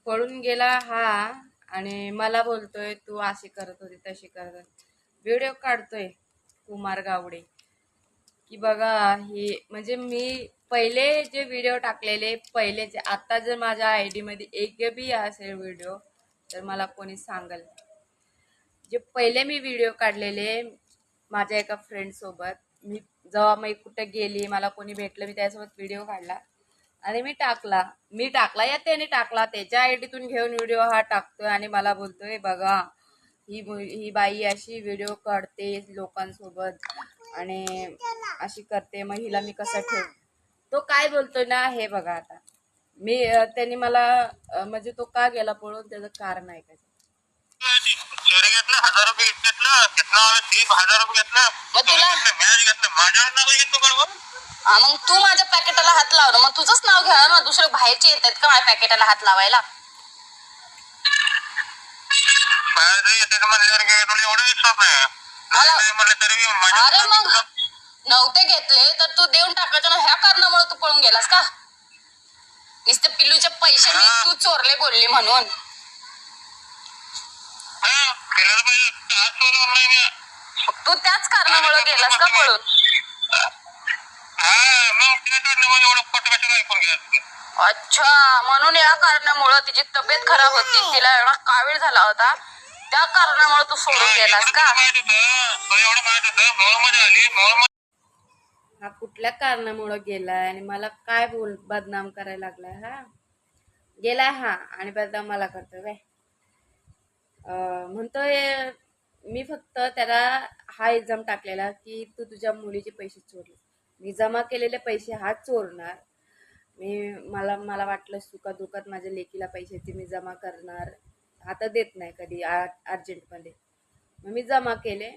पळून गेला हा आणि मला बोलतोय तू अशी करत होती तशी करत होती. व्हिडिओ काढतोय कुमार गावडे की बघा हे म्हणजे मी पहिले जे व्हिडिओ टाकलेले पहिलेचे आता जर माझ्या आयडी मध्ये एक बी असेल व्हिडिओ तर मला कोणी सांगेल. जे पहिले मी व्हिडिओ काढलेले माझ्या एका फ्रेंड सोबत मी जेव्हा मी कुठे गेली मला कोणी भेटलं मी त्यासोबत व्हिडिओ काढला आणि मी टाकला या त्याने टाकला त्याच्या आयडीतून घेऊन व्हिडिओ हा टाकतोय आणि मला बोलतोय बघा ही बाई अशी व्हिडिओ काढते लोकांसोबत आणि अशी करते मग हिला मी कसं ठेव. तो काय बोलतोय ना हे बघा आता मी त्यांनी मला म्हणजे तो का गेला पळून त्याचं कारण आहे का 1000 रुपये घेतलं घेतलं 30,000 रुपये घेतलं मग तुला मॅच घेतलं माझ्यावर नाव घेतो बरोबर. मग तू माझ्या पॅकेटाला हात लावलं मग तुझंच नाव घ्या ना दुसरे बाहेरचे येतात का माझ्या पॅकेटाला हात लावायला. अरे मग नव्हते घेतले तर तू देऊन टाकायचं ना ह्या कारणामुळे तू पळून गेलास का. नुसते पिल्लूचे पैसे मी तू चोरले बोलली म्हणून तू त्याच कारणामुळे गेलास का पळून. अच्छा म्हणून या कारणामुळे तिची तब्येत खराब होती तिला एवढा कावीळ झाला होता त्या कारणामुळे तू सोडून गेलास का. हा कुठल्या कारणामुळे गेलाय आणि मला काय बदनाम करायला लागलाय हा गेलाय हा आणि बदनाम मला करतोय काय म्हणतोय. मी फक्त त्याला हा एक्झाम टाकलेला की तू तुझ्या मुलीचे पैसे चोरले मी जमा केलेले पैसे हा चोरणार मला वाटलं सुखा दुखात माझ्या लेकीला पैशाचे मी जमा करणार आता देत नाही कधी अर्जंटमध्ये मग मी जमा केले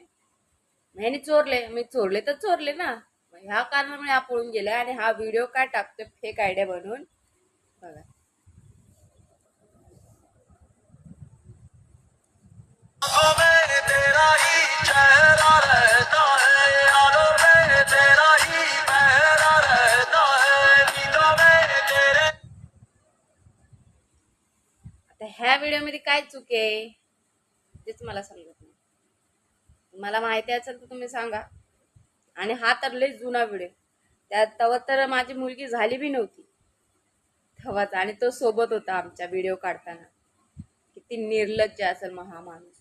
ह्याने चोरले मी चोरले तर चोरले ना ह्या कारणामुळे हा पळून गेला आणि हा व्हिडिओ काय टाकतोय फेक आयडिया बनवून बघा. आता ह्या व्हिडिओ मध्ये काय चूक आहे तेच मला समजत नाही. मला माहिती असेल तर तुम्ही सांगा. आणि हा तर लय जुना व्हिडिओ त्यात तेव्हा तर माझी मुलगी झाली बी नव्हती तेव्हाच आणि तो सोबत होता आमच्या व्हिडिओ काढताना. किती निर्लज्ज असेल मग हा माणूस.